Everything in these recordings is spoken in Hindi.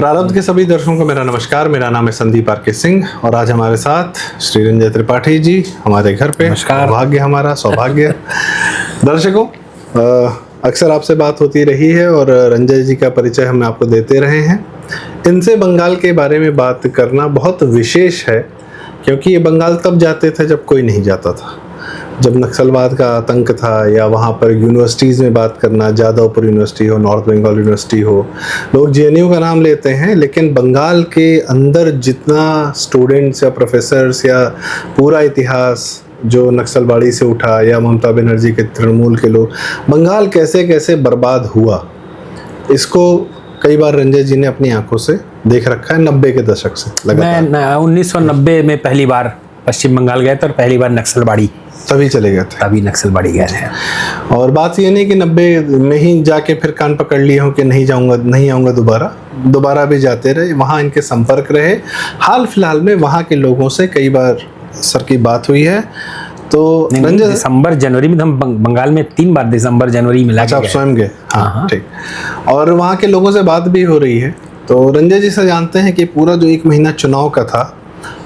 प्रारब्ध के सभी दर्शकों को मेरा नमस्कार। मेरा नाम है संदीप आर के सिंह और आज हमारे साथ श्री रंजय त्रिपाठी जी हमारे घर पे। नमस्कार। भाग्य हमारा सौभाग्य। दर्शकों, अक्सर आपसे बात होती रही है और रंजय जी का परिचय हम आपको देते रहे हैं। इनसे बंगाल के बारे में बात करना बहुत विशेष है क्योंकि ये बंगाल तब जाते थे जब कोई नहीं जाता था, जब नक्सलवाद का आतंक था, या वहाँ पर यूनिवर्सिटीज़ में बात करना, जादवपुर यूनिवर्सिटी हो, नॉर्थ बंगाल यूनिवर्सिटी हो, लोग जेएनयू का नाम लेते हैं, लेकिन बंगाल के अंदर जितना स्टूडेंट्स या प्रोफेसर्स या पूरा इतिहास जो नक्सलवाड़ी से उठा या ममता बनर्जी के तृणमूल के लोग, बंगाल कैसे कैसे बर्बाद हुआ, इसको कई बार रंजय जी ने अपनी आंखों से देख रखा है 90 के दशक से लगातार। मैं 1990 में पहली बार पश्चिम बंगाल गया था और पहली बार नक्सलबाड़ी तभी चले गए थे। तभी नक्सलबाड़ी गए थे। और बात ये नहीं कि 90 में ही जाके फिर कान पकड़ लिए हो कि नहीं जाऊंगा, नहीं आऊँगा दोबारा भी जाते रहे, वहाँ इनके संपर्क रहे। हाल फिलहाल में वहाँ के लोगों से कई बार सर की बात हुई है। तो रंजय, दिसंबर जनवरी में हम बंगाल में 3 बार दिसंबर जनवरी में अच्छा आप स्वयं गए? हाँ ठीक। और वहाँ के लोगों से बात भी हो रही है। तो रंजय जी से जानते हैं कि पूरा जो 1 महीना चुनाव का था,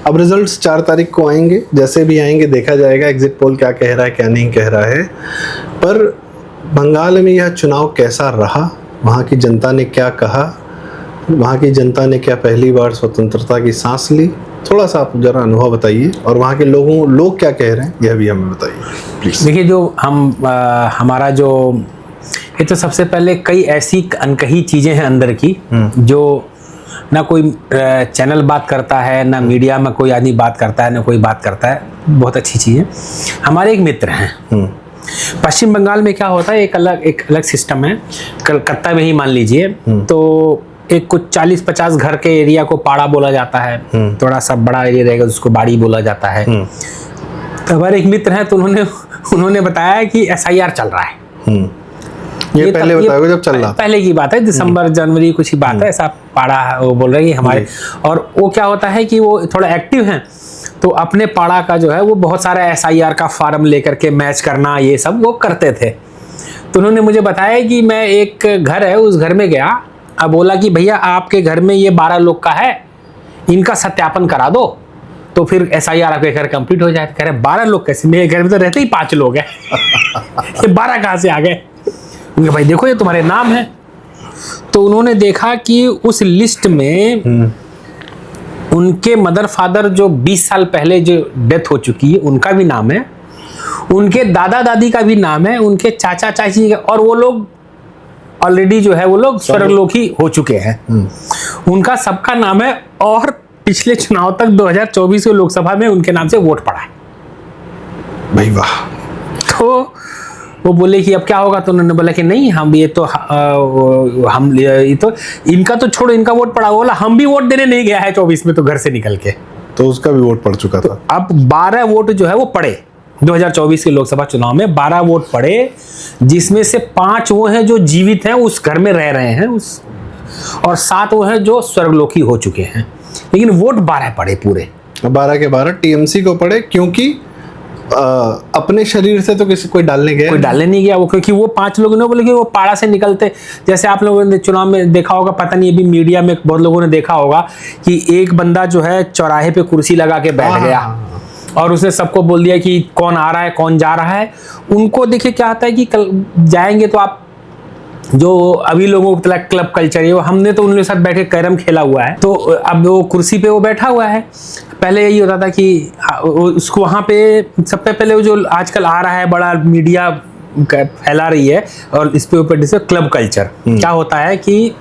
अब रिजल्ट्स 4 तारीख को आएंगे, जैसे भी आएंगे देखा जाएगा एग्जिट पोल क्या कह रहा है क्या नहीं कह रहा है। पर बंगाल में यह चुनाव कैसा रहा, वहाँ की जनता ने क्या कहा, वहाँ की जनता ने क्या पहली बार स्वतंत्रता की सांस ली, थोड़ा सा आप जरा अनुभव बताइए। और वहाँ के लोग क्या कह रहे हैं यह भी हमें बताइए प्लीज। देखिए, जो हमारा जो ये तो सबसे पहले कई ऐसी अनकही चीज़ें हैं अंदर की जो ना कोई चैनल बात करता है, ना मीडिया में कोई आदमी बात करता है, ना कोई बात करता है। बहुत अच्छी चीज़ है। हमारे एक मित्र हैं पश्चिम बंगाल में, क्या होता है एक अलग सिस्टम है। कलकत्ता में ही मान लीजिए तो एक कुछ 40-50 घर के एरिया को पाड़ा बोला जाता है, थोड़ा सा बड़ा एरिया रहेगा उसको बाड़ी बोला जाता है। तो हमारे एक मित्र हैं, तो उन्होंने बताया कि SIR चल रहा है। ये पहले बताया जब चल रहा, पहले की बात है, दिसंबर जनवरी कुछ ही बात है, ऐसा पाड़ा वो बोल रहे हैं हमारे। और वो क्या होता है कि वो थोड़ा एक्टिव हैं, तो अपने पाड़ा का जो है वो बहुत सारा SIR का फार्म लेकर के मैच करना ये सब वो करते थे। तो उन्होंने मुझे बताया कि मैं एक घर है उस घर में गया, अब बोला कि भैया आपके घर में ये 12 लोग का है, इनका सत्यापन करा दो तो फिर SIR आपके घर कंप्लीट हो जाए। कह रहे 12 लोग कैसे, मेरे घर में तो रहते ही 5 लोग हैं। ये 12 कहाँ से आ गए? भाई देखो ये तुम्हारे नाम है। तो उन्होंने देखा कि उस लिस्ट में उनके मदर फादर जो 20 साल पहले जो डेथ हो चुकी है उनका भी नाम है, उनके दादा दादी का भी नाम है, उनके चाचा चाची का, और वो लोग ऑलरेडी जो है वो लोग स्वर्गलोकी हो चुके हैं, उनका सबका नाम है। और पिछले चुनाव तक 2024 के लोकसभा में उनके नाम से वोट पड़ा है। भाई वाह। तो वो बोले कि अब क्या होगा, तो उन्होंने बोला कि नहीं हम ये तो इनका तो छोड़ो, इनका वोट पड़ा। बोला हम भी वोट देने नहीं गया है 24 में, तो घर से निकल के, तो उसका भी वोट पड़ चुका था। अब 12 वोट जो है वो पड़े 2024 के लोकसभा चुनाव में, 12 वोट पड़े, जिसमें से 5 वो हैं जो जीवित हैं, उस घर में रह रहे हैं, और 7 वो हैं जो स्वर्गलोकी हो चुके हैं। लेकिन वोट 12 पड़े पूरे, 12 के 12 TMC को पड़े, क्योंकि अपने शरीर से तो कोई डालने नहीं गया वो, क्योंकि वो 5 लोगों ने बोले कि वो पाड़ा से निकलते, जैसे आप लोगों ने चुनाव में देखा होगा, पता नहीं अभी मीडिया में बहुत लोगों ने देखा होगा कि एक बंदा जो है चौराहे पे कुर्सी लगा के बैठ गया और उसने सबको बोल दिया कि कौन आ रहा है कौन जा रहा है। उनको देखिए क्या आता है कि कल जाएंगे तो आप जो अभी लोगों को क्लब कल्चर है, हमने तो उनके साथ बैठे कैरम खेला हुआ है, तो अब वो कुर्सी पे वो बैठा हुआ है। पहले यही होता था कि उसको वहाँ पे सबसे पहले वो जो आजकल आ रहा है बड़ा मीडिया फैला रही है और इस पे ऊपर जैसे क्लब कल्चर क्या होता है कि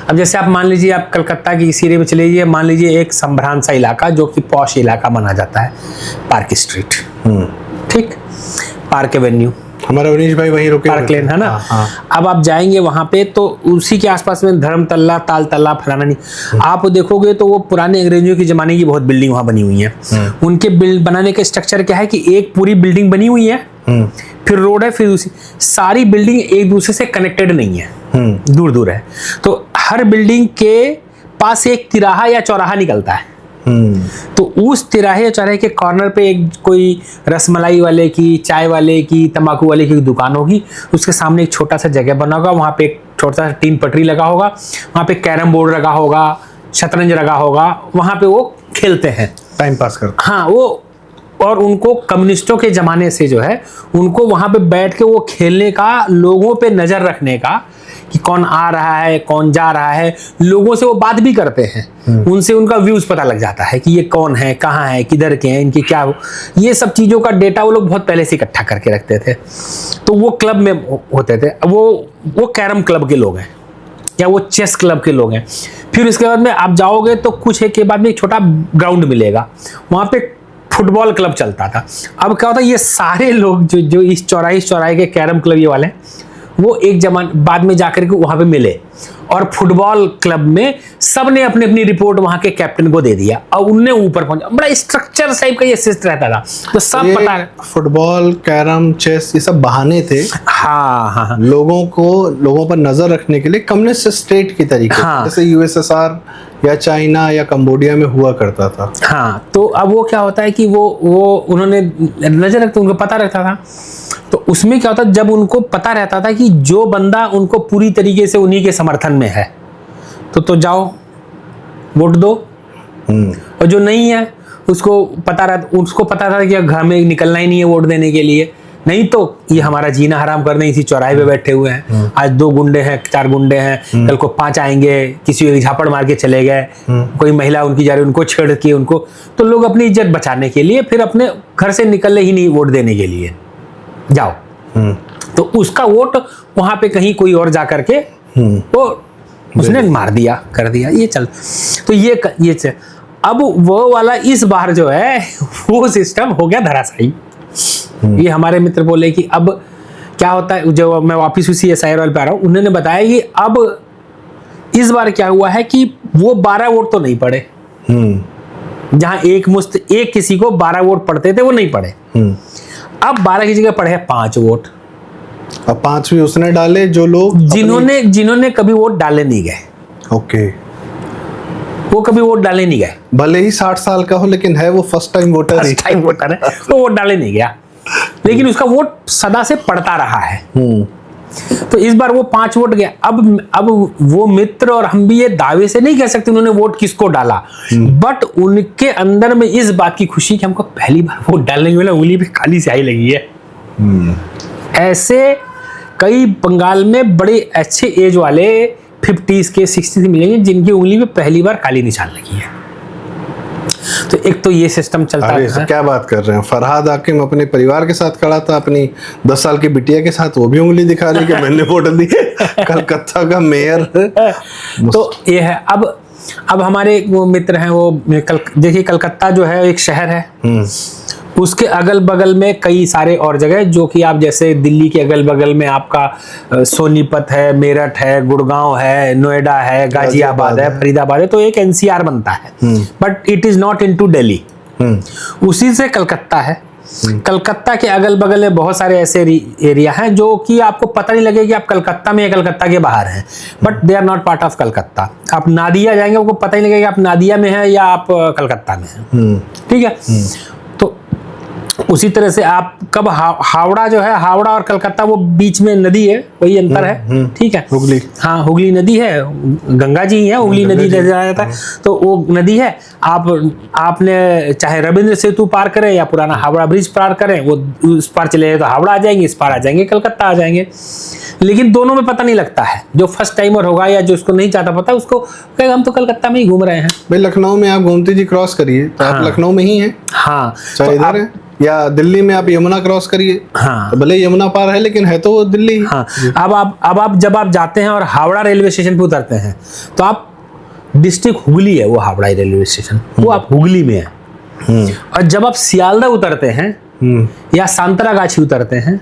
अब जैसे आप मान लीजिए आप कलकत्ता की इस एरिया में चले जाइए, मान लीजिए एक संभ्रांत सा इलाका जो कि पॉश इलाका माना जाता है, पार्क स्ट्रीट, ठीक, पार्क एवेन्यू, हमारा उनीश भाई वहीं रुके, पार्क लेन है ना। अब आप जाएंगे वहां पे तो उसी के आसपास में धर्मतल्ला, तालतल्ला, फलाना नहीं, आप देखोगे तो वो पुराने अंग्रेजों के जमाने की बहुत बिल्डिंग वहां बनी हुई है। उनके बनाने के स्ट्रक्चर क्या है कि एक पूरी बिल्डिंग बनी हुई है, फिर रोड है, फिर दूसरी, सारी बिल्डिंग एक दूसरे से कनेक्टेड नहीं है, दूर दूर है। तो हर बिल्डिंग के पास एक तिराहा या चौराहा निकलता है, तो उस तिराहे चौराहे के कॉर्नर पे एक कोई रसमलाई वाले की, चाय वाले की, तंबाकू वाले की दुकान होगी, उसके सामने एक छोटा सा जगह बना होगा, वहाँ पे एक छोटा सा 3 पटरी लगा होगा, वहाँ पे कैरम बोर्ड लगा होगा, शतरंज लगा होगा, वहाँ पे वो खेलते हैं, टाइम पास करते। हाँ वो, और उनको कम्युनिस्टों के ज़माने से जो है उनको वहाँ पे बैठ के वो खेलने का, लोगों पे नज़र रखने का कि कौन आ रहा है कौन जा रहा है, लोगों से वो बात भी करते हैं, उनसे उनका व्यूज़ पता लग जाता है कि ये कौन है, कहाँ है, किधर के हैं, इनकी क्या, ये सब चीज़ों का डेटा वो लोग बहुत पहले से इकट्ठा करके रखते थे। तो वो क्लब में होते थे, वो कैरम क्लब के लोग हैं या वो चेस क्लब के लोग हैं। फिर उसके बाद में आप जाओगे तो कुछ एक के बाद में एक छोटा ग्राउंड मिलेगा, वहाँ पे फुटबॉल क्लब चलता था। अब क्या होता है, ये सारे लोग जो इस चौराहे के कैरम क्लब ये वाले, वो एक बाद में जाकर के वहाँ पे मिले और फुटबॉल क्लब में सब ने अपनी अपनी रिपोर्ट वहाँ के कैप्टन को दे दिया और उनने ऊपर पहुंचा। बड़ा स्ट्रक्चर टाइप का ये सिस्टम रहता था, तो सब पता है। फुटबॉल, कैरम, चेस, ये सब बहाने थे हाँ, लोगों पर नजर रखने के लिए, कम्युनिस्ट स्टेट की तरीके, जैसे यूएसएसआर या चाइना या कंबोडिया में हुआ करता था। हाँ, तो अब वो क्या होता है कि वो उन्होंने नजर रखते, उनको पता रहता था। तो उसमें क्या होता, जब उनको पता रहता था कि जो बंदा उनको पूरी तरीके से उन्हीं के समर्थन में है तो जाओ वोट दो, और जो नहीं है उसको पता था कि घर में निकलना ही नहीं है वोट देने के लिए, नहीं तो ये हमारा जीना हराम करने इसी चौराहे पे बैठे हुए हैं। आज 2 गुंडे हैं, 4 गुंडे हैं, कल को 5 आएंगे, किसी को झापड़ मार के चले गए, कोई महिला उनकी जा रही, उनको छेड़ के उनको, तो लोग अपनी इज्जत बचाने के लिए फिर अपने घर से निकले ही नहीं वोट देने के लिए, जाओ। तो उसका वोट वहां पे कहीं कोई और जा करके वो उसने मार दिया, कर दिया, ये चल। तो ये चल। अब वो वाला इस बार जो है वो सिस्टम हो गया धराशायी। ये हमारे मित्र बोले कि अब क्या होता है, जो मैं वापिस उसी एसआईआर वाले पे आ रहा हूँ, उन्होंने बताया कि अब इस बार क्या हुआ है कि वो 12 वोट तो नहीं पड़े, जहां एक किसी को 12 वोट पड़ते थे वो नहीं पड़े, अब 12 की जगह पड़े हैं 5 वोट। अब 5 भी उसने डाले जो लोग जिन्होंने कभी वोट डाले नहीं गए। ओके, वो कभी वोट डाले नहीं गए, भले ही 60 साल का हो, लेकिन है वो फर्स्ट टाइम वोटर है, तो वोट डाले नहीं गया, लेकिन उसका वोट सदा से पड़ता रहा है। तो इस बार वो 5 वोट गया। अब वो मित्र और हम भी ये दावे से नहीं कह सकते उन्होंने वोट किसको डाला, बट उनके अंदर में इस बात की खुशी कि हमको पहली बार वोट डालने के लिए उंगली पे काली स्याही लगी है। ऐसे कई बंगाल में बड़े अच्छे एज वाले 50s के 60s मिलेंगे जिनकी उंगली पे पहली बार काली निशान लगी है। तो एक तो ये सिस्टम चलता है। क्या बात कर रहे हैं, फरहाद हाकिम अपने परिवार के साथ खड़ा था, अपनी 10 साल की बिटिया के साथ, वो भी उंगली दिखा रही कि मैंने वोट दी। कलकत्ता का मेयर। तो ये है। अब हमारे वो मित्र हैं, वो देखिए कलकत्ता जो है एक शहर है, उसके अगल बगल में कई सारे और जगह, जो कि आप जैसे दिल्ली के अगल बगल में आपका सोनीपत है, मेरठ है, गुड़गांव है, नोएडा है, गाजियाबाद है, फरीदाबाद है, तो एक एनसीआर बनता है, but it is not into Delhi. उसी से कलकत्ता है। कलकत्ता के अगल बगल में बहुत सारे ऐसे एरिया हैं जो कि आपको पता नहीं लगे कि आप कलकत्ता में या कलकत्ता के बाहर हैं, but they are not part of Calcutta. आप नादिया जाएंगे, आपको पता ही नहीं लगेगा आप नादिया में हैं या आप कलकत्ता में हैं। ठीक है। तो उसी तरह से आप कब हावड़ा जो है, हावड़ा और कलकत्ता वो बीच में नदी है, वही अंतर है। ठीक है, हुगली, हाँ हुगली नदी है, गंगा जी है, हुगली नदी जाया जाता है, तो वो नदी है। आपने चाहे रविंद्र सेतु पार करें या पुराना हावड़ा ब्रिज पार करें, वो उस पार चले जाए तो हावड़ा आ जाएंगे, इस पार आ जाएंगे कलकत्ता आ जाएंगे। लेकिन दोनों में पता नहीं लगता है। जो फर्स्ट टाइमर होगा या जो उसको नहीं चाहता पता, उसको कहेगा हम तो कलकत्ता में ही घूम रहे हैं। भाई लखनऊ में आप गोमती जी क्रॉस करिए तो आप लखनऊ में ही हैं। हाँ, चाहे इधर है, या दिल्ली में आप यमुना क्रॉस करिए, हाँ, तो भले यमुना पार है लेकिन है तो दिल्ली। हाँ, अब जब आप जाते हैं और हावड़ा रेलवे स्टेशन पे उतरते हैं तो आप डिस्ट्रिक्ट हुगली है वो हावड़ा रेलवे स्टेशन, वो आप हुगली में है। और जब आप सियालदह उतरते हैं या सांतरागाछी उतरते हैं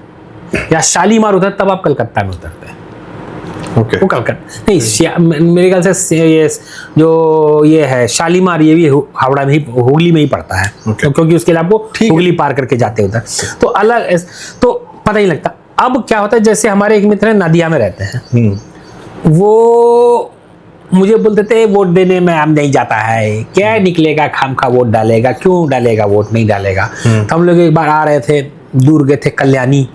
या शालीमार उतरते, तब आप कलकत्ता में उतरते हैं। ओके, वो कलकत्ता नहीं, मेरे ख्याल से ये जो ये है शालीमार, ये भी हावड़ा में ही, हुगली में ही पड़ता है। क्योंकि उसके लिए आपको हुगली पार करके जाते उधर, तो अलग, तो पता ही लगता। अब क्या होता है, जैसे हमारे एक मित्र नादिया में रहते हैं, वो मुझे बोलते थे वोट देने में हम नहीं जाता है, क्या निकलेगा, खामखा वोट डालेगा, क्यों डालेगा वोट, नहीं डालेगा। तो हम लोग एक बार आ रहे थे, दूर गए थे कल्याणी,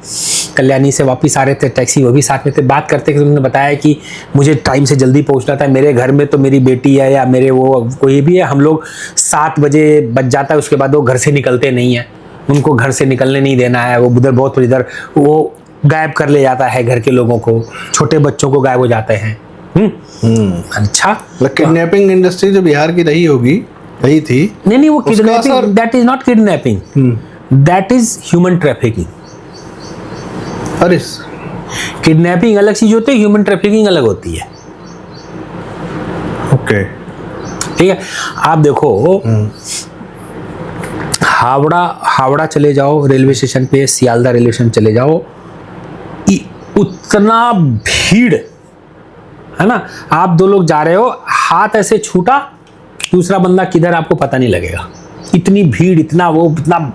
कल्याणी से वापस आ रहे थे, टैक्सी वो भी साथ में थे, बात करते कि उन्होंने बताया कि मुझे टाइम से जल्दी पहुंचना था, मेरे घर में तो मेरी बेटी है या मेरे वो कोई भी है, हम लोग 7 बजे बज जाता है, उसके बाद वो घर से निकलते नहीं है, उनको घर से निकलने नहीं देना है, वो उधर बहुत इधर वो गायब कर ले जाता है घर के लोगों को, छोटे बच्चों को गायब हो जाते हैं। अच्छा, किडनैपिंग इंडस्ट्री जो बिहार की रही होगी, रही थी, नहीं वो kidnapping, that is not kidnapping, that is human trafficking. अरे किडनैपिंग अलग चीज होती है, ह्यूमन ट्रैफिकिंग अलग होती है। ओके, ठीक है। आप देखो हावड़ा चले जाओ रेलवे स्टेशन पे, सियालदा रेलवे स्टेशन चले जाओ, उतना भीड़ है ना, आप 2 लोग जा रहे हो, हाथ ऐसे छूटा, दूसरा बंदा किधर आपको पता नहीं लगेगा, इतनी भीड़, इतना वो, इतना,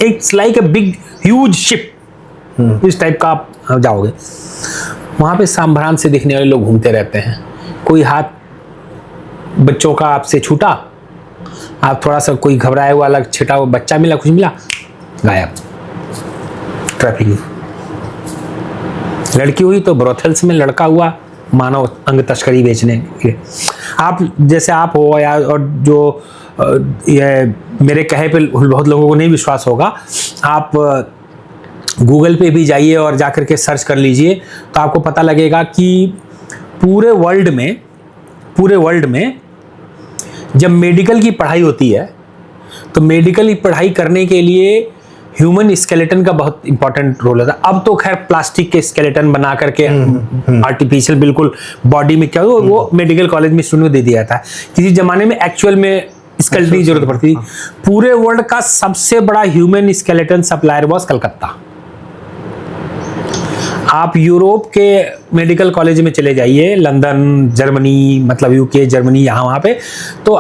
it's like a big huge ship, इस टाइप का आप जाओगे। वहां पे सांभरान से दिखने वाले लोग घूमते रहते हैं, कोई हाथ बच्चों का आपसे छूटा, आप थोड़ा सा कोई घबराया हुआ अलग छिटा हुआ बच्चा मिला, कुछ मिला, गायब। ट्रैफिकिंग। लड़की हुई तो ब्रोथल्स में, लड़का हुआ मानव अंग तस्करी बेचने के। आप जैसे आप हो या, और जो ये मेरे कहे पे बहुत लोगों को नहीं विश्वास होगा, आप गूगल पे भी जाइए और जाकर के सर्च कर लीजिए, तो आपको पता लगेगा कि पूरे वर्ल्ड में जब मेडिकल की पढ़ाई होती है, तो मेडिकल की पढ़ाई करने के लिए ह्यूमन स्केलेटन का बहुत इंपॉर्टेंट रोल होता है। अब तो खैर प्लास्टिक के स्केलेटन बना करके आर्टिफिशियल बिल्कुल बॉडी में क्या वो मेडिकल कॉलेज में स्टूडेंट को दे दिया था। किसी जमाने में एक्चुअल में स्केलेटन की जरूरत पड़ती थी। पूरे वर्ल्ड का सबसे बड़ा human skeleton supplier was Calcutta. आप यूरोप के मेडिकल कॉलेज में चले जाइए, लंदन, जर्मनी, मतलब यूके, जर्मनी, यहाँ वहाँ पे, तो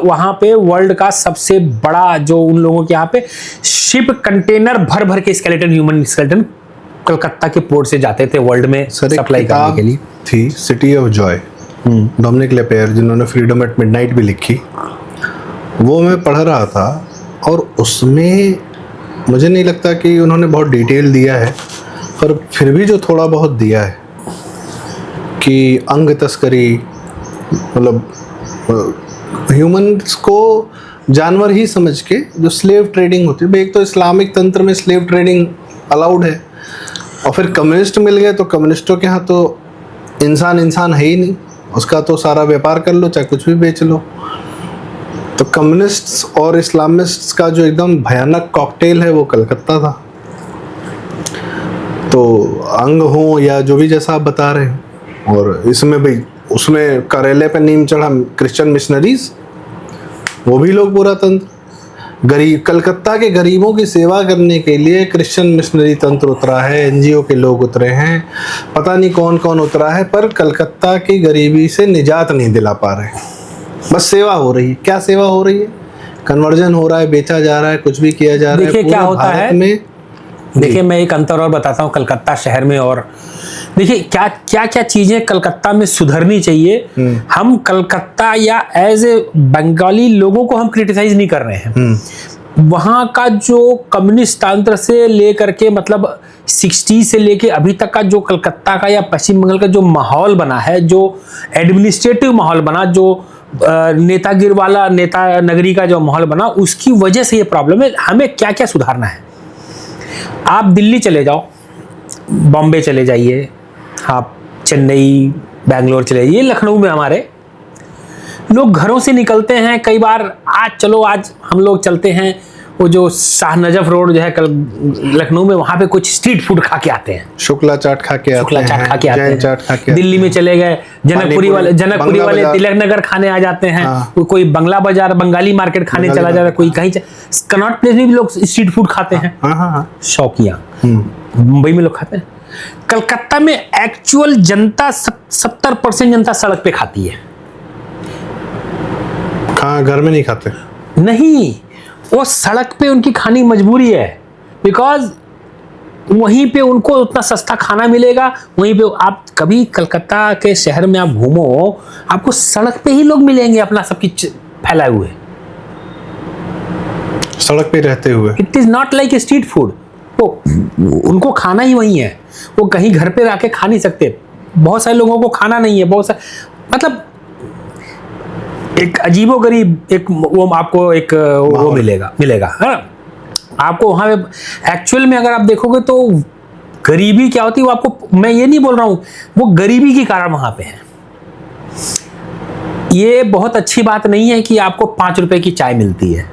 वहाँ पे वर्ल्ड का सबसे बड़ा जो उन लोगों के यहाँ पे शिप कंटेनर भर भर के स्केलेटन, ह्यूमन स्केलेटन कलकत्ता के पोर्ट से जाते थे वर्ल्ड में सप्लाई करने के लिए। थी सिटी ऑफ जॉय, डोमिनिक लेपेयर, जिन्होंने फ्रीडम एट मिडनाइट भी लिखी, वो मैं पढ़ रहा था, और उसमें मुझे नहीं लगता कि उन्होंने बहुत डिटेल दिया है, पर फिर भी जो थोड़ा बहुत दिया है कि अंग तस्करी, मतलब ह्यूमंस को जानवर ही समझ के जो स्लेव ट्रेडिंग होती है, एक तो इस्लामिक तंत्र में स्लेव ट्रेडिंग अलाउड है, और फिर कम्युनिस्ट मिल गए, तो कम्युनिस्टों के यहाँ तो इंसान है ही नहीं, उसका तो सारा व्यापार कर लो, चाहे कुछ भी बेच लो। तो कम्युनिस्ट्स और इस्लामिस्ट्स का जो एकदम भयानक कॉकटेल है वो कलकत्ता था। तो अंग हो या जो भी जैसा आप बता रहे हैं, और इसमें भाई उसमें करेले पे नीम चढ़ा क्रिश्चियन मिशनरीज, वो भी लोग पूरा तंत्र, गरीब कलकत्ता के गरीबों की सेवा करने के लिए क्रिश्चियन मिशनरी तंत्र उतरा है, एनजीओ के लोग उतरे हैं, पता नहीं कौन कौन उतरा है, पर कलकत्ता की गरीबी से निजात नहीं दिला पा रहे। बस सेवा हो रही है। क्या सेवा हो रही है? कन्वर्जन हो रहा है, बेचा जा रहा है, कुछ भी किया जा रहा है। देखिए क्या होता है में, देखिए मैं एक अंतर और बताता हूँ कलकत्ता शहर में, और देखिए क्या चीजें कलकत्ता में सुधरनी चाहिए। हम कलकत्ता या एज ए बंगाली लोगों को हम क्रिटिसाइज नहीं कर रहे हैं। वहाँ का जो कम्युनिस्ट तंत्र से लेकर के, मतलब 60 से लेके अभी तक का जो कलकत्ता का या पश्चिम बंगाल का जो माहौल बना है, जो एडमिनिस्ट्रेटिव माहौल बना, जो नेतागिरी वाला नेता नगरी का जो माहौल बना, उसकी वजह से ये प्रॉब्लम है। हमें क्या क्या सुधारना है? आप दिल्ली चले जाओ, बॉम्बे चले जाइए, आप चेन्नई, बैंगलोर चले जाइए, लखनऊ में हमारे लोग घरों से निकलते हैं कई बार, आज हम लोग चलते हैं वो जो शाह नजफ रोड जो है लखनऊ में, वहाँ पे कुछ स्ट्रीट फूड खा के आते हैं, शुक्ला चाट खा के आते हैं। दिल्ली में चले गए जनकपुरी वाले तिलक नगर खाने आ जाते हैं। हाँ। कोई बंगला बाजार, बंगाली मार्केट खाने चला जाता है, कोई कहीं कनॉट प्लेस में भी लोग स्ट्रीट फूड खाते हैं। शौकिया मुंबई में लोग खाते हैं। कलकत्ता में एक्चुअल जनता 70% जनता सड़क पे खाती है। कहाँ? घर में नहीं खाते? नहीं, वो सड़क पे उनकी खानी मजबूरी है, बिकॉज वहीं पे उनको उतना सस्ता खाना मिलेगा। वहीं पे आप कभी कलकत्ता के शहर में आप घूमो, आपको सड़क पे ही लोग मिलेंगे अपना सब कुछ फैलाए हुए, सड़क पे रहते हुए। It is not like street food. वो उनको खाना ही वही है, वो कहीं घर पे आके खा नहीं सकते। बहुत सारे लोगों को खाना नहीं है, बहुत सारे मतलब एक अजीबोगरीब एक वो आपको एक वो मिलेगा हाँ। आपको वहाँ पे एक्चुअल में अगर आप देखोगे तो गरीबी क्या होती है वो आपको, मैं ये नहीं बोल रहा हूँ, वो गरीबी के कारण वहाँ पे है। ये बहुत अच्छी बात नहीं है कि आपको 5 रुपए की चाय मिलती है।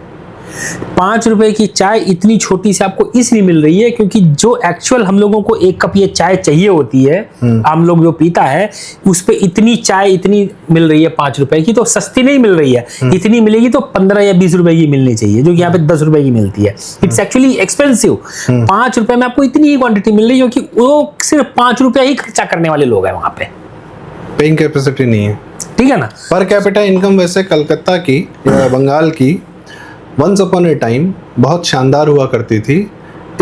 5 रुपए की चाय इतनी छोटी सी आपको इसलिए मिल रही है क्योंकि जो एक्चुअल हम लोगों को एक कप ये चाय चाहिए होती है, आम लोग जो पीता है, उस पे इतनी चाय इतनी मिल रही है 5 रुपए की, तो सस्ती नहीं मिल रही है। इतनी मिलेगी तो 15 या 20 रुपए की मिलनी चाहिए, जो कि यहाँ पे 10 रुपए की मिलती है। It's actually expensive. 5 रुपए में आपको इतनी ही क्वांटिटी मिल रही है क्योंकि वो सिर्फ 5 रुपया ही खर्चा करने वाले लोग हैं वहां पे, पेइंग कैपेसिटी नहीं है, ठीक है ना। पर कैपिटा इनकम वैसे कलकत्ता की या बंगाल की वंस अपॉन ए टाइम बहुत शानदार हुआ करती थी।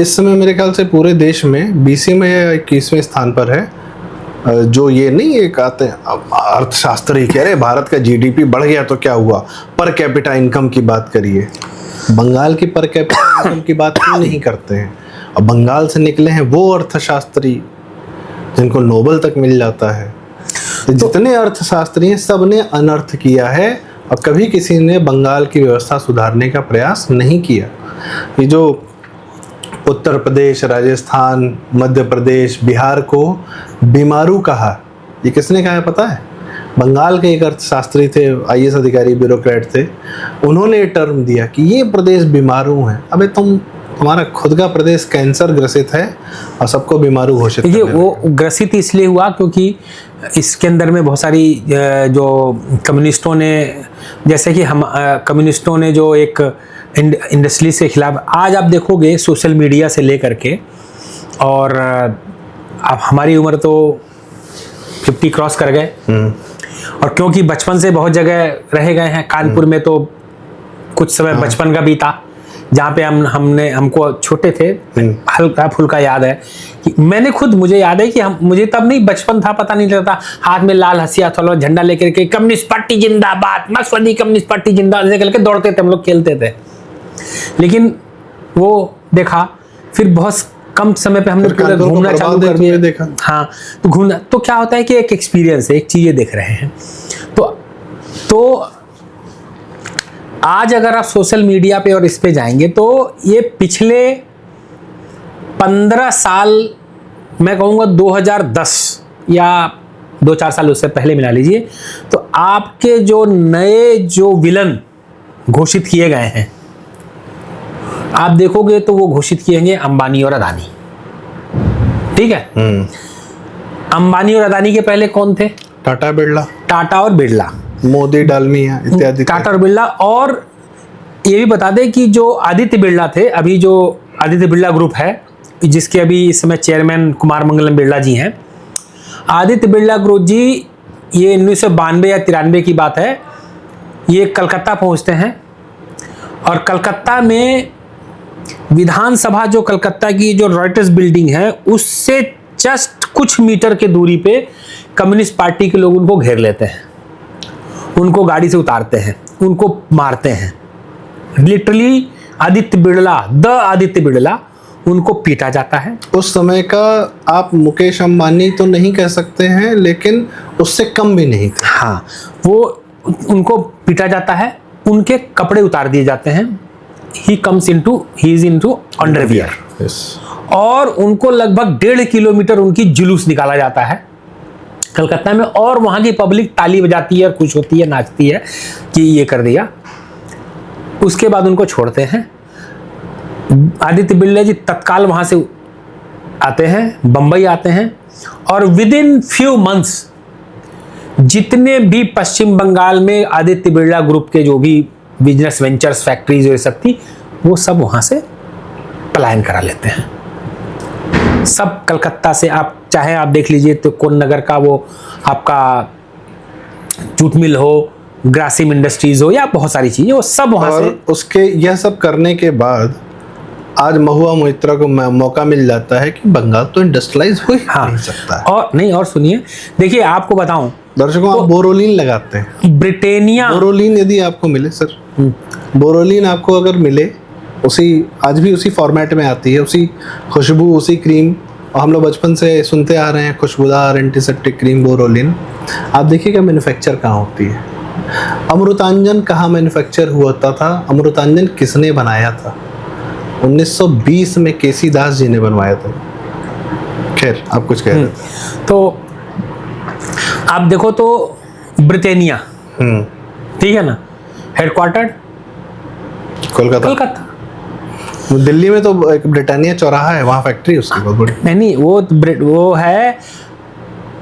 इस समय मेरे ख्याल से पूरे देश में 20वें या 21वें स्थान पर है। जो ये नहीं एक आते अर्थशास्त्री कह रहे भारत का जीडीपी बढ़ गया तो क्या हुआ, पर कैपिटा इनकम की बात करिए। बंगाल की पर कैपिटा इनकम की बात क्यों नहीं करते हैं? और बंगाल से निकले हैं वो अर्थशास्त्री जिनको नोबेल तक मिल जाता है। तो जितने अर्थशास्त्री हैं सब ने अनर्थ किया है और कभी किसी ने बंगाल की व्यवस्था सुधारने का प्रयास नहीं किया। ये जो उत्तर प्रदेश, राजस्थान, मध्य प्रदेश, बिहार को बीमारू कहा, ये किसने कहा है पता है? बंगाल के एक अर्थशास्त्री थे, आईएएस अधिकारी, ब्यूरोक्रेट थे, उन्होंने ये टर्म दिया कि ये प्रदेश बीमारू है। अबे तुम्हारा खुद का प्रदेश कैंसर ग्रसित है और सबको बीमारू घोषित ये वो ग्रसित इसलिए हुआ क्योंकि इसके अंदर में बहुत सारी जो कम्युनिस्टों ने, जैसे कि हम कम्युनिस्टों ने जो एक इंडस्ट्री के खिलाफ, आज आप देखोगे सोशल मीडिया से लेकर के, और अब हमारी उम्र तो 50 क्रॉस कर गए, और क्योंकि बचपन से बहुत जगह रह गए हैं, कानपुर में तो कुछ समय बचपन का बीता, जहाँ पे हमको छोटे थे, हल्का फुल्का याद है कि मैंने खुद, मुझे याद है कि मुझे तब नहीं, बचपन था, पता नहीं चलता, हाथ में लाल हसिया थोड़ा झंडा लेकर के कम्युनिस्ट पार्टी जिंदाबाद, मार्क्सवादी कम्युनिस्ट पार्टी जिंदाबाद ऐसे करके दौड़ते थे हम लोग, खेलते थे। लेकिन वो देखा, फिर बहुत कम समय पे हमने पूरा घूमना चालू कर दिया, देखा हाँ, तो घूमना, तो क्या होता है कि एक एक्सपीरियंस है, एक चीजें देख रहे हैं। तो आज अगर आप सोशल मीडिया पे और इस पे जाएंगे तो ये पिछले 15 साल, मैं कहूँगा 2010 या 2-4 साल उससे पहले मिला लीजिए, तो आपके जो नए जो विलन घोषित किए गए हैं, आप देखोगे तो वो घोषित किए हैं अंबानी और अदानी, ठीक है। अंबानी और अदानी के पहले कौन थे? टाटा और बिरला, मोदी, डालमिया इत्यादि, टाटा और बिरला। और ये भी बता दें कि जो आदित्य बिरला थे, अभी जो आदित्य बिरला ग्रुप है, जिसके अभी इस समय चेयरमैन कुमार मंगलम बिरला जी हैं, आदित्य बिरला ग्रुप जी, ये 1992 या 93 की बात है, ये कलकत्ता पहुंचते हैं, और कलकत्ता में विधानसभा, जो कलकत्ता की जो रॉयटर्स बिल्डिंग है, उससे जस्ट कुछ मीटर के दूरी पे कम्युनिस्ट पार्टी के लोग उनको घेर लेते हैं, उनको गाड़ी से उतारते हैं, उनको मारते हैं। लिटरली आदित्य बिरला उनको पीटा जाता है। उस समय का आप मुकेश अंबानी तो नहीं कह सकते हैं, लेकिन उससे कम भी नहीं था। हाँ, वो उनको पीटा जाता है, उनके कपड़े उतार दिए जाते हैं, ही इज इनटू अंडरवियर, और उनको लगभग 1.5 किलोमीटर उनकी जुलूस निकाला जाता है कलकत्ता में, और वहां की पब्लिक ताली बजाती है और खुश होती है, नाचती है कि ये कर दिया। उसके बाद उनको छोड़ते हैं। आदित्य बिरला जी तत्काल वहां से आते हैं, बंबई आते हैं, और विद इन फ्यू मंथ्स जितने भी पश्चिम बंगाल में आदित्य बिरला ग्रुप के जो भी बिजनेस वेंचर्स, फैक्ट्रीज ये सब थी, वो सब वहां से पलायन करा लेते हैं। सब कलकत्ता से, आप चाहे आप देख लीजिए तो कोन नगर का वो आपका जूट मिल हो, ग्रासिम इंडस्ट्रीज हो, या बहुत सारी चीजें, वो सब वहां से। उसके यह सब करने के बाद आज महुआ मोइत्रा को मौका मिल जाता है कि बंगाल तो इंडस्ट्रियलाइज हो ही नहीं सकता है। और नहीं, और सुनिए, देखिए आपको बताऊं दर्शकों, आप बोरोलीन लगाते हैं, ब्रिटेनिया, बोरोलीन यदि आपको मिले सर, बोरोलीन आपको अगर मिले उसी आज भी उसी फॉर्मेट में आती है, उसी खुशबू, उसी क्रीम। और हम लोग बचपन से सुनते आ रहे हैं खुशबूदार एंटीसेप्टिक क्रीम बोरोलिन। आप देखिएगा मैन्युफैक्चर कहाँ होती है। अमृतांजन कहाँ मैन्युफैक्चर हुआ था? अमृतांजन किसने बनाया था? 1920 में केसी दास जी ने बनवाया था। खैर, आप कुछ कह रहे थे। तो आप देखो तो ब्रिटानिया, ठीक है ना, हेडक्वार्टर्ड कोलकाता। दिल्ली में तो एक ब्रिटानिया चौराहा है, वहाँ फैक्ट्री उसकी बहुत बड़ी। नहीं, वो है।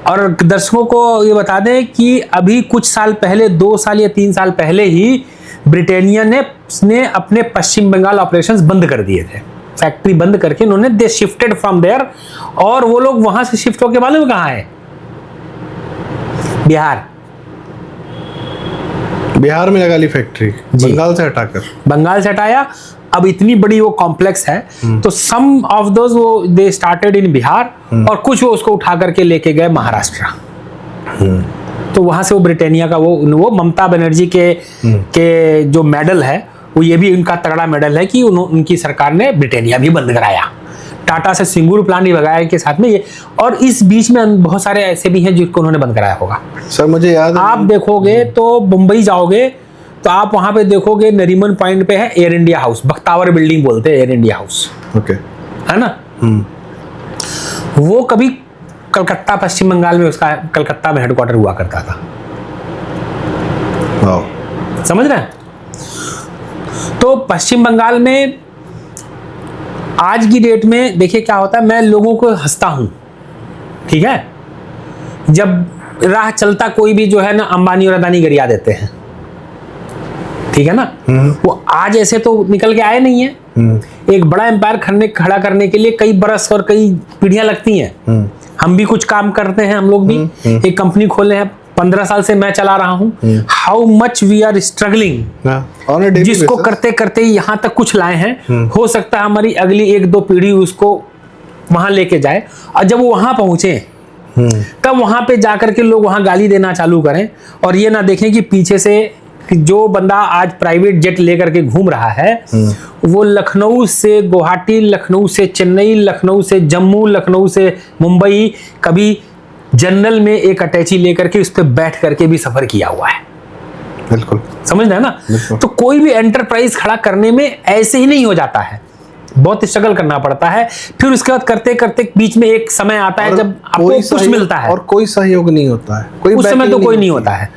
और दर्शकों को ये बता दें कि अभी कुछ साल पहले, 2 साल या 3 साल पहले ही ब्रिटानिया ने अपने पश्चिम बंगाल ऑपरेशंस बंद कर दिए थे। फैक्ट्री बंद करके उन्होंने दे शिफ्टेड फ्रॉम देयर, और वो लोग वहां से शिफ्ट होके मालूम कहाँ है? बिहार में लगा ली फैक्ट्री, बंगाल से हटाया। अब इतनी बड़ी वो कॉम्प्लेक्स है, तो सम ऑफ दोज वो दे स्टार्टेड इन बिहार, और कुछ वो उसको उठा करके लेके गए महाराष्ट्र। तो वहां से वो ब्रिटानिया का वो ममता बनर्जी के जो मेडल है, वो ये भी उनका तगड़ा मेडल है कि उनकी सरकार ने ब्रिटानिया भी बंद कराया। टाटा से सिंगूर प्लांट भी भगाया के साथ में ये। और इस बीच में बहुत सारे ऐसे भी हैं जिनको उन्होंने बंद कराया होगा। सर मुझे याद है, आप देखोगे तो मुंबई जाओगे तो आप वहां पे देखोगे नरीमन पॉइंट पे है air India house, Bakhtawar building बोलते हैं एयर इंडिया हाउस, ओके, है ना। वो कभी कलकत्ता, पश्चिम बंगाल में उसका कलकत्ता में हेडक्वार्टर हुआ करता था। समझ रहे हैं? तो पश्चिम बंगाल में आज की डेट में देखिए क्या होता है। मैं लोगों को हंसता हूं, ठीक है, जब राह चलता कोई भी जो है ना अंबानी और अदानी गिरा देते हैं, ठीक है ना। वो आज ऐसे तो निकल के आए नहीं है। एक बड़ा एम्पायर खड़ा करने के लिए कई बरस और कई पीढ़ियां लगती हैं। हम भी कुछ काम करते हैं, हम लोग भी एक कंपनी खोले हैं, 15 साल से मैं चला रहा हूं। How much we are struggling, जिसको करते करते यहाँ तक कुछ लाए हैं। हो सकता है हमारी अगली 1-2 पीढ़ी उसको वहां लेके जाए, और जब वो वहां पहुंचे तब वहां पे जाकर के लोग वहां गाली देना चालू करें, और ये ना देखें कि पीछे से जो बंदा आज प्राइवेट जेट लेकर के घूम रहा है, वो लखनऊ से गुवाहाटी, लखनऊ से चेन्नई, लखनऊ से जम्मू, लखनऊ से मुंबई, कभी जनरल में एक अटैची लेकर के उस पर बैठ करके भी सफर किया हुआ है। बिल्कुल, समझ रहे हैं ना। तो कोई भी एंटरप्राइज खड़ा करने में ऐसे ही नहीं हो जाता है, बहुत स्ट्रगल करना पड़ता है। फिर उसके बाद करते करते बीच में एक समय आता है जब आपको कुछ मिलता है, और कोई सहयोग नहीं होता है, उस समय तो कोई नहीं होता है।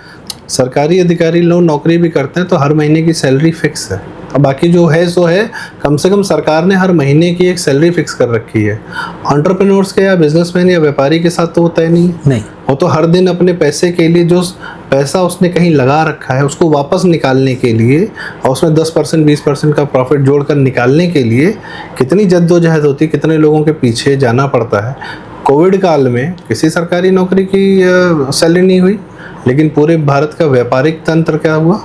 सरकारी अधिकारी लोग नौकरी भी करते हैं तो हर महीने की सैलरी फिक्स है, और बाकी जो है सो है। कम से कम सरकार ने हर महीने की एक सैलरी फिक्स कर रखी है। एंटरप्रेन्योर्स के या बिजनेसमैन या व्यापारी के साथ तो होता ही नहीं। वो तो हर दिन अपने पैसे के लिए, जो पैसा उसने कहीं लगा रखा है उसको वापस निकालने के लिए, और उसमें 10% 20% का प्रॉफिट जोड़कर निकालने के लिए कितनी जद्दोजहद होती है, कितने लोगों के पीछे जाना पड़ता है। कोविड काल में किसी सरकारी नौकरी की सैलरी नहीं हुई, लेकिन पूरे भारत का व्यापारिक तंत्र क्या हुआ,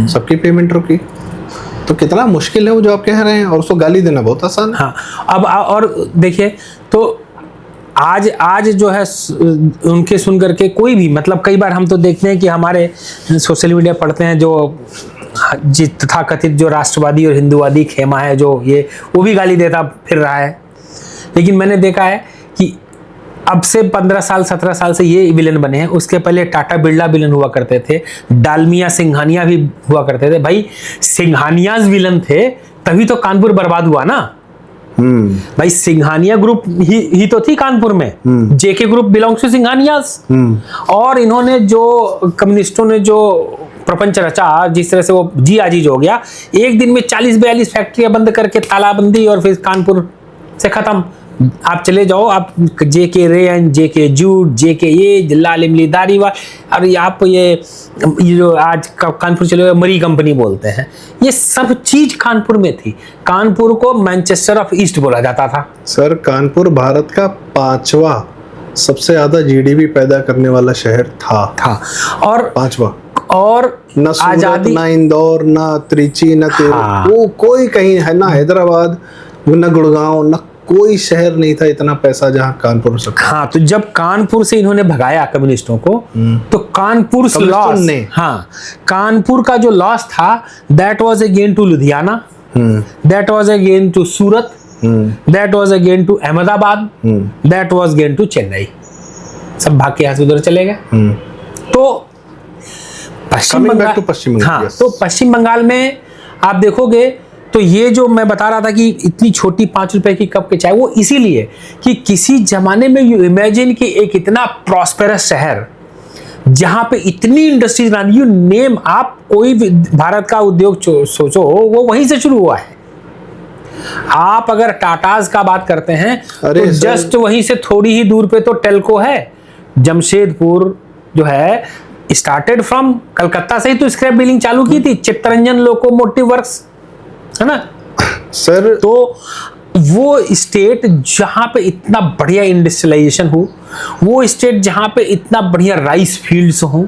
सबकी पेमेंट रुकी। तो कितना मुश्किल है वो जो आप कह रहे हैं, और उसको गाली देना बहुत आसान है। हाँ, अब और देखिए तो आज जो है उनके सुन करके कोई भी, मतलब कई बार हम तो देखते हैं कि हमारे सोशल मीडिया पढ़ते हैं जो तथा कथित जो राष्ट्रवादी और हिंदूवादी खेमा है, जो ये वो भी गाली देता फिर रहा है। लेकिन मैंने देखा है कि अब से 15 साल 17 साल से ये विलन बने हैं। उसके पहले टाटा बिरला विलन हुआ करते थे, डालमिया सिंघानिया भी हुआ करते थे। भाई सिंघानियाज विलन थे तभी तो कानपुर बर्बाद हुआ ना। भाई सिंघानिया ग्रुप ही तो थी कानपुर में। JK group belongs to Singhanias. और इन्होंने जो कम्युनिस्टों ने जो प्रपंच रचा, जिस तरह से वो जी आजीज हो गया, एक दिन में 40-42 फैक्ट्रियां बंद करके तालाबंदी, और फिर कानपुर से खत्म। आप चले जाओ, आप जेके रेयन, जेके जूट, जेके ये लाल इमली दारीवाल, और आप ये जो आज कानपुर चले मरी कंपनी बोलते हैं, ये सब चीज कानपुर में थी। कानपुर को मैनचेस्टर ऑफ ईस्ट बोला जाता था। सर कानपुर भारत का 5वां सबसे ज्यादा जीडीपी पैदा करने वाला शहर था। और 5वां। और न सूरत, न इंदौर, न त्रिची, न वो कोई कहीं है, ना हैदराबाद, न गुड़गांव, न कोई शहर नहीं था इतना पैसा जहां कानपुर से। हाँ, तो जब कानपुर से इन्होंने भगाया कम्युनिस्टों को, तो कानपुर लॉस, हाँ, कानपुर का जो लॉस था that was again to Ludhiana, that was again to Surat, that was again to Ahmedabad, that was again to Chennai. सब भाग के यहाँ से उधर चले गए। तो पश्चिम बंगाल, हाँ, तो पश्चिम बंगाल में आप देखोगे तो ये जो मैं बता रहा था कि इतनी छोटी 5 रुपए की कप की चाय, वो इसीलिए कि किसी जमाने में यू इमेजिन कि एक इतना प्रॉस्पेरस शहर जहां पे इतनी इंडस्ट्रीज, यू नेम, आप कोई भी भारत का उद्योग सोचो वो वहीं से शुरू हुआ है। आप अगर टाटाज का बात करते हैं तो जस्ट वहीं से थोड़ी ही दूर पे तो टेल्को है। जमशेदपुर जो है स्टार्टेड फ्रॉम कलकत्ता से ही तो स्क्रैप डीलिंग चालू की थी, चित्तरंजन लोकोमोटिव वर्क्स, है ना सर। तो वो स्टेट जहां पे इतना बढ़िया इंडस्ट्रियलाइजेशन हो, वो स्टेट जहां पे इतना बढ़िया राइस फील्ड्स हो,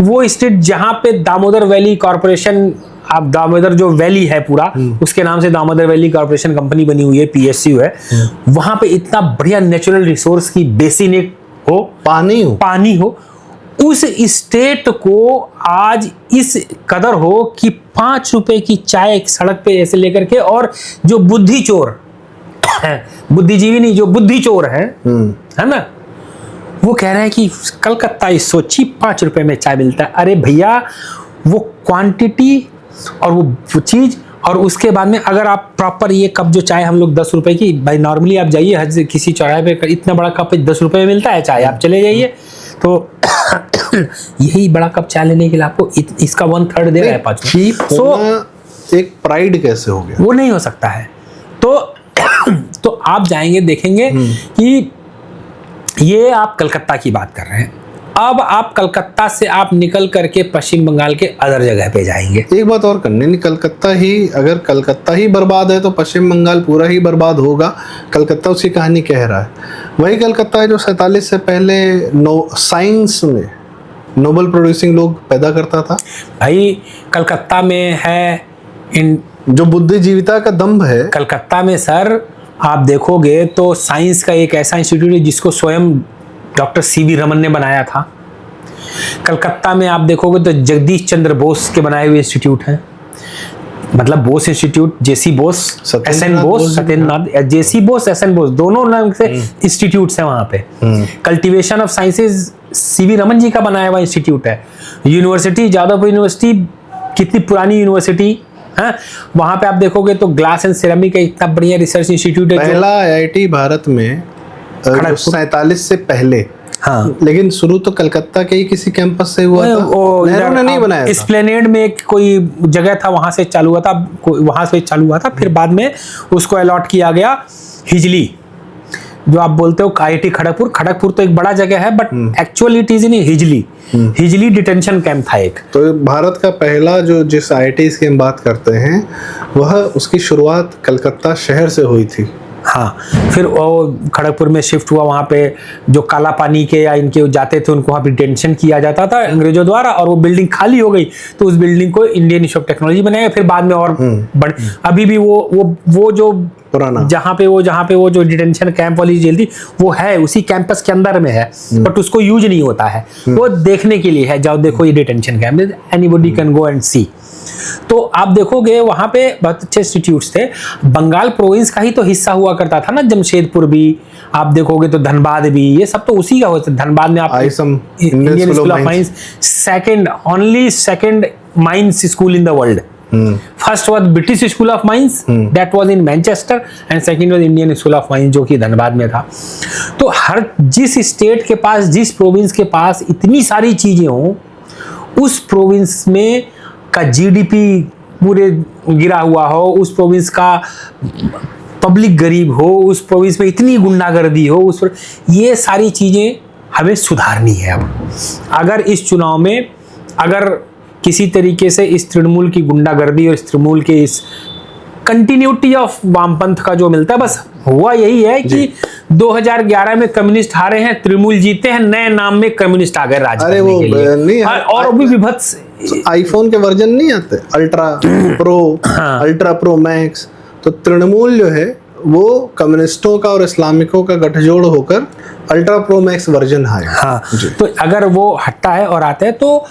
वो स्टेट जहां पे दामोदर वैली कॉर्पोरेशन, आप दामोदर जो वैली है पूरा उसके नाम से दामोदर वैली कॉर्पोरेशन कंपनी बनी हुई है, पीएसयू है, वहां पे इतना बढ़िया नेचुरल रिसोर्स की बेसिन हो, पानी हो, उस स्टेट को आज इस कदर हो कि 5 रुपए की चाय एक सड़क पे ऐसे लेकर के, और जो बुद्धि चोर है, बुद्धिजीवी नहीं, जो बुद्धि चोर है ना, वो कह रहे हैं कि कलकत्ता इज सो चीप, 5 रुपए में चाय मिलता है। अरे भैया, वो क्वांटिटी और वो चीज, और उसके बाद में अगर आप प्रॉपर ये कप जो चाय हम लोग 10 रुपए की, भाई नॉर्मली आप जाइए किसी चौराहे पे, इतना बड़ा कप 10 रुपए में मिलता है चाय, आप चले जाइए तो यही बड़ा कप चाय लेने के लिए आपको इसका 1/3 दे रहा है 5 रुपए। सो एक प्राइड कैसे हो गया, वो नहीं हो सकता है। तो आप जाएंगे देखेंगे कि ये आप कलकत्ता की बात कर रहे हैं, अब आप कलकत्ता से आप निकल करके पश्चिम बंगाल के अदर जगह पे जाएंगे। एक बात और करनी नहीं, कलकत्ता ही, अगर कलकत्ता ही बर्बाद है तो पश्चिम बंगाल पूरा ही बर्बाद होगा। कलकत्ता उसकी कहानी कह रहा है, वही कलकत्ता है जो 47 से पहले साइंस में नोबेल प्रोड्यूसिंग लोग पैदा करता था। भाई कलकत्ता में है जो बुद्धिजीविता का दम्भ है कलकत्ता में सर, आप देखोगे तो साइंस का एक ऐसा इंस्टीट्यूट है जिसको स्वयं डॉक्टर सीवी रमन ने बनाया था। कलकत्ता में आप देखोगे तो जगदीश चंद्र बोस के बनाए हुए इंस्टीट्यूट हैं, मतलब Bose institute, J C Bose, S N Bose, Satyendranath, J C Bose, S N Bose, दोनों नाम से इंस्टीट्यूट्स हैं वहां पे। Cultivation of sciences C V Raman ji का बनाया हुआ इंस्टीट्यूट है। यूनिवर्सिटी, जादवपुर यूनिवर्सिटी, कितनी पुरानी यूनिवर्सिटी है, वहां पे आप देखोगे तो ग्लास एंड सिरेमिक का इतना बढ़िया रिसर्च इंस्टीट्यूट है। पहला आईआईटी भारत में 47 से पहले, हाँ, लेकिन शुरू तो कलकत्ता के ही किसी कैंपस से हुआ था, नेहरू ने नहीं बनाया था। एस्प्लेनेड में एक कोई जगह था, वहां से चालू हुआ था, वहां से चालू हुआ था, फिर बाद में उसको अलॉट किया गया हिजली, जो आप बोलते हो आईआईटी खड़गपुर। खड़गपुर तो एक बड़ा जगह है, but actually it is in Hijli. Hijli detention camp था एक। तो भारत का पहला जो जिस आईआईटी की हम बात करते हैं, वह उसकी शुरुआत कलकत्ता शहर से हुई थी। हाँ, फिर वो खड़गपुर में शिफ्ट हुआ, वहाँ पे जो काला पानी के या इनके जाते थे उनको वहाँ पे डिटेंशन किया जाता था अंग्रेजों द्वारा, और वो बिल्डिंग खाली हो गई तो उस बिल्डिंग को इंडियन इंस्टीट्यूट ऑफ टेक्नोलॉजी बनाया। फिर बाद में और अभी भी वो जो पुराना जहाँ पे वो जो डिटेंशन कैंप वाली जेल थी वो है, उसी कैंपस के अंदर में है, बट उसको यूज नहीं होता है, वो देखने के लिए है। जाओ देखो ये detention camp, anybody can go and see. तो आप देखोगे वहां पे बहुत अच्छे इंस्टीट्यूट्स थे। बंगाल प्रोविंस का ही तो हिस्सा हुआ करता था ना जमशेदपुर भी, आप देखोगे तो धनबाद भी, ये सब तो उसी का होता है। धनबाद में आप Indian school of mines, second mines school in the world. First was British school of mines, that was in Manchester, and second was Indian school of mines जो कि धनबाद में था। तो हर जिस स्टेट के पास, जिस प्रोविंस के पास इतनी सारी चीजें हों, उस प्रोविंस में का जीडीपी पूरे गिरा हुआ हो, उस प्रोविंस का पब्लिक गरीब हो, उस प्रोविंस में इतनी गुंडागर्दी हो, उस पर ये सारी चीजें हमें सुधारनी है। अब अगर इस चुनाव में अगर किसी तरीके से इस तृणमूल की गुंडागर्दी और इस तृणमूल के इस कंटिन्यूटी ऑफ वामपंथ का जो मिलता है, बस हुआ यही है कि 2011 में कम्युनिस्ट हारे हैं, तृणमूल जीते हैं, नए नाम में कम्युनिस्ट आ गए राज करने के लिए। नहीं, और भी विभत्स आईफोन के वर्जन नहीं आते, ultra pro, ultra pro max. तो तृणमूल जो है वो कम्युनिस्टों का और इस्लामिकों का गठजोड़ होकर अल्ट्रा प्रो मैक्स वर्जन है। हाँ, तो अगर वो हटता है और आता है तो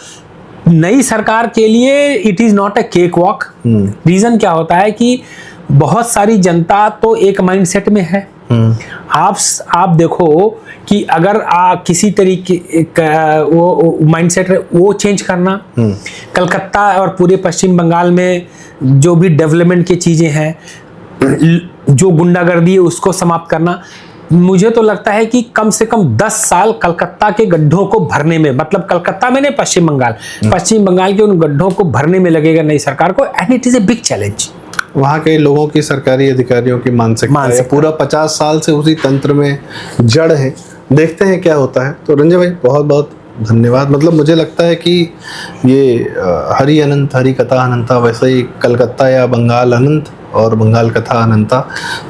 नई सरकार के लिए it is not a cake walk. Reason क्या होता है कि बहुत सारी जनता तो एक माइंडसेट में है। आप देखो कि अगर किसी तरीके का वो माइंडसेट वो चेंज करना, कलकत्ता और पूरे पश्चिम बंगाल में जो भी डेवलपमेंट की चीजें हैं, जो गुंडागर्दी है उसको समाप्त करना, मुझे तो लगता है कि कम से कम 10 साल कलकत्ता के गड्ढों को भरने में, मतलब कलकत्ता में नहीं, पश्चिम बंगाल के उन गड्ढों को भरने में लगेगा नई सरकार को। And it is a big challenge. वहाँ के लोगों की, सरकारी अधिकारियों की मानसिकता पूरा 50 साल से उसी तंत्र में जड़ है। देखते हैं क्या होता है। तो रंजय भाई बहुत बहुत धन्यवाद। मतलब मुझे लगता है कि ये हरि अनंत हरि कथा अनंता, वैसे ही कलकत्ता या बंगाल अनंत और बंगाल कथा अनंता।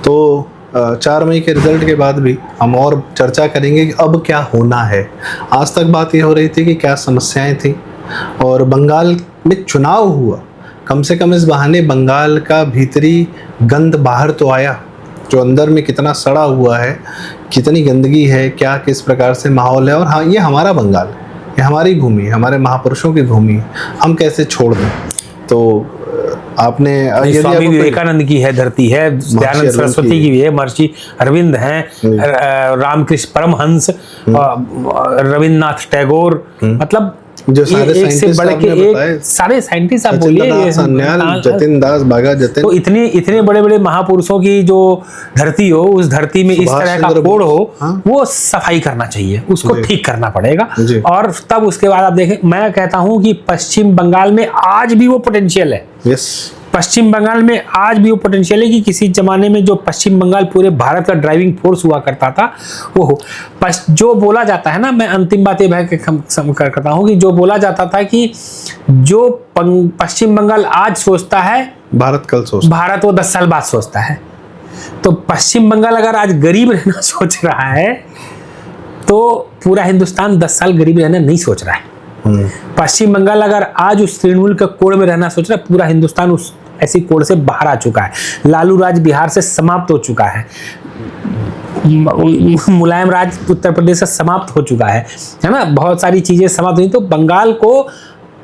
तो 4 मई के रिजल्ट के बाद भी हम और चर्चा करेंगे कि अब क्या होना है। आज तक बात ये हो रही थी कि क्या समस्याएं थी, और बंगाल में चुनाव हुआ, कम से कम इस बहाने बंगाल का भीतरी गंद बाहर तो आया, जो अंदर में कितना सड़ा हुआ है, कितनी गंदगी है, क्या किस प्रकार से माहौल है। और हाँ, ये हमारा बंगाल, ये हमारी भूमि, हमारे महापुरुषों की भूमि, हम कैसे छोड़ दें। तो आपने स्वामी विवेकानंद की है धरती है, दयानंद सरस्वती की भी है, महर्षि अरविंद हैं, रामकृष्ण परमहंस, रविन्द्रनाथ टैगोर, मतलब जो सारे एक से बढ़ के एक सारे साइंटिस्ट आप बोलिए, जतिन दास बागा जतिन, तो इतने बड़े बड़े महापुरुषों की जो धरती हो, उस धरती में इस तरह का कोड हो, वो सफाई करना चाहिए, उसको ठीक करना पड़ेगा। और तब उसके बाद आप देखें, मैं कहता हूं कि पश्चिम बंगाल में आज भी वो पोटेंशियल है। पश्चिम बंगाल में आज भी वो पोटेंशियल है कि किसी जमाने में जो पश्चिम बंगाल पूरे भारत का ड्राइविंग फोर्स हुआ करता था, वो जो बोला जाता है ना, मैं अंतिम बात ये करता हूँ कि जो बोला जाता था कि जो पश्चिम बंगाल आज सोचता है, भारत कल सोचता, भारत वो 10 साल बाद सोचता है। तो पश्चिम बंगाल अगर आज गरीब रहना सोच रहा है, तो पूरा हिंदुस्तान 10 साल गरीब रहना नहीं सोच रहा है। पश्चिम बंगाल अगर आज उस तृणमूल के कोड में रहना सोच रहा है, पूरा हिंदुस्तान उस ऐसी कोड से बाहर आ चुका है। लालू राज बिहार से समाप्त हो चुका है, मुलायम राज उत्तर प्रदेश से समाप्त हो चुका है ना, बहुत सारी चीजें समाप्त हुई। तो बंगाल को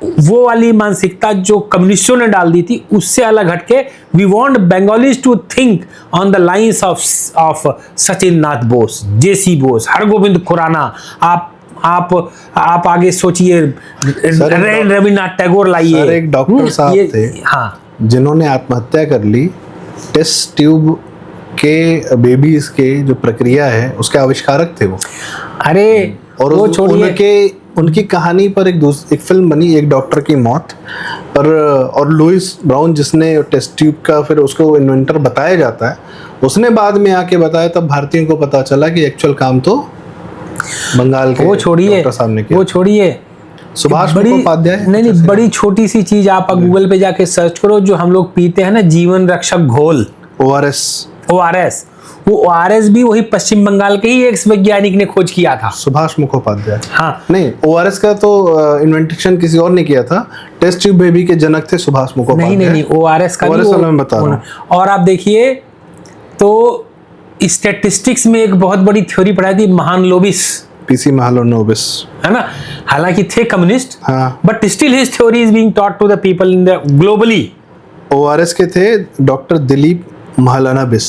वो वाली मानसिकता जो कम्युनिस्टों ने डाल दी थी, उससे अलग हटके we want Bengalis to think on the lines of Sachin Nath Bose, J C Bose, Hargobind Khurana. आप आगे सोचिए, रविन्द्रनाथ टैगोर लाइए। एक डॉक्टर साहब थे, हाँ, जिन्होंने आत्महत्या कर ली, टेस्ट ट्यूब के बेबीज के जो प्रक्रिया है उसके आविष्कारक थे वो। अरे और वो छोड़िए, उनकी कहानी पर एक फिल्म बनी, एक डॉक्टर की मौत पर, और लुइस ब्राउन जिसने टेस्ट ट्यूब का फिर उसको इन्वेंटर बताया जाता है, उसने बाद में आके बताया, तब भारतीयों को पता चला कि एक्चुअल काम तो बंगाल के डॉक्टर साहब ने किया। वो छोड़िए, सुभाष मुखोपाध्याय, नहीं, बड़ी छोटी सी चीज आप गूगल पे जाके सर्च करो, जो हम लोग पीते हैं ना, जीवन रक्षक घोल, ORS, वो ORS भी वही पश्चिम बंगाल के ही एक वैज्ञानिक ने खोज किया था, सुभाष मुखोपाध्याय। हाँ, नहीं, ORS का तो इन्वेंटेशन किसी और ने किया था, टेस्ट ट्यूब बेबी के जनक थे सुभाष मुखोपाध्याय। नहीं, ORS का मैं बता रहा हूं। और आप देखिए, तो स्टैटिस्टिक्स में एक बहुत बड़ी थ्योरी पढ़ाई थी, महालनोबिस, PC महालनोबिस, है ना, हालांकि थे कम्युनिस्ट, हाँ, but still his theory is being taught to the people in the globally. ORS के थे डॉक्टर दिलीप महालनोबिस,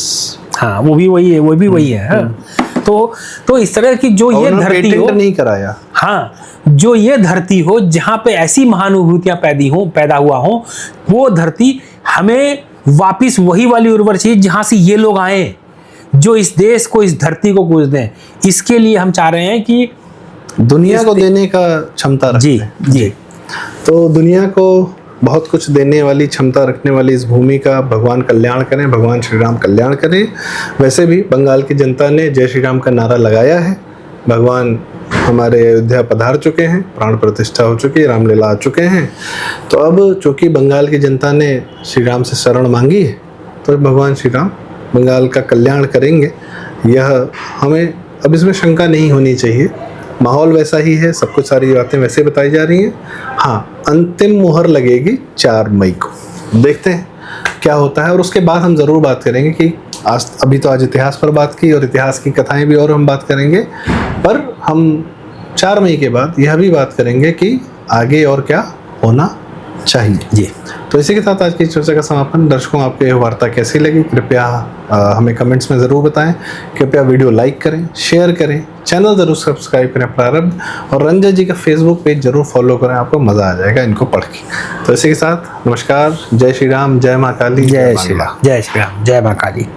हाँ, वो भी वही है, हाँ। तो इस तरह की जो ये धरती हो, नहीं कराया, हाँ, जो ये धरती हो जहाँ पे ऐसी महानुभूतियां पैदा हुआ हो, वो धरती हमें वापिस वही वाली उर्वर चाहिए जहाँ से ये लोग आए, जो इस देश को, इस धरती को कुछ दें। इसके लिए हम चाह रहे हैं कि दुनिया को देने का क्षमता रखते हैं। जी, तो दुनिया को बहुत कुछ देने वाली क्षमता रखने वाली इस भूमि का भगवान कल्याण करें, भगवान श्री राम कल्याण करें। वैसे भी बंगाल की जनता ने जय श्री राम का नारा लगाया है, भगवान हमारे अयोध्या पधार चुके हैं, प्राण प्रतिष्ठा हो चुकी है, रामलीला आ चुके हैं। तो अब चूंकि बंगाल की जनता ने श्री राम से शरण मांगी है, तो भगवान श्री राम बंगाल का कल्याण करेंगे, यह हमें अब इसमें शंका नहीं होनी चाहिए। माहौल वैसा ही है, सब कुछ सारी बातें वैसे बताई जा रही हैं। हाँ, अंतिम मुहर लगेगी 4 मई को, देखते हैं क्या होता है। और उसके बाद हम ज़रूर बात करेंगे कि आज इतिहास पर बात की, और इतिहास की कथाएं भी और हम बात करेंगे, पर हम 4 मई के बाद यह भी बात करेंगे कि आगे और क्या होना चाहिए। जी। तो इसी के साथ आज की चर्चा का समापन। दर्शकों, आपको यह वार्ता कैसी लगी कृपया हमें कमेंट्स में ज़रूर बताएं। कृपया वीडियो लाइक करें, शेयर करें, चैनल ज़रूर सब्सक्राइब करें प्रारब्ध, और रंजय जी का फेसबुक पेज ज़रूर फॉलो करें, आपको मज़ा आ जाएगा इनको पढ़ के। तो इसी के साथ नमस्कार, जय श्री राम, जय माँ काली, जय श्री राम, जय श्री राम, जय माँ काली।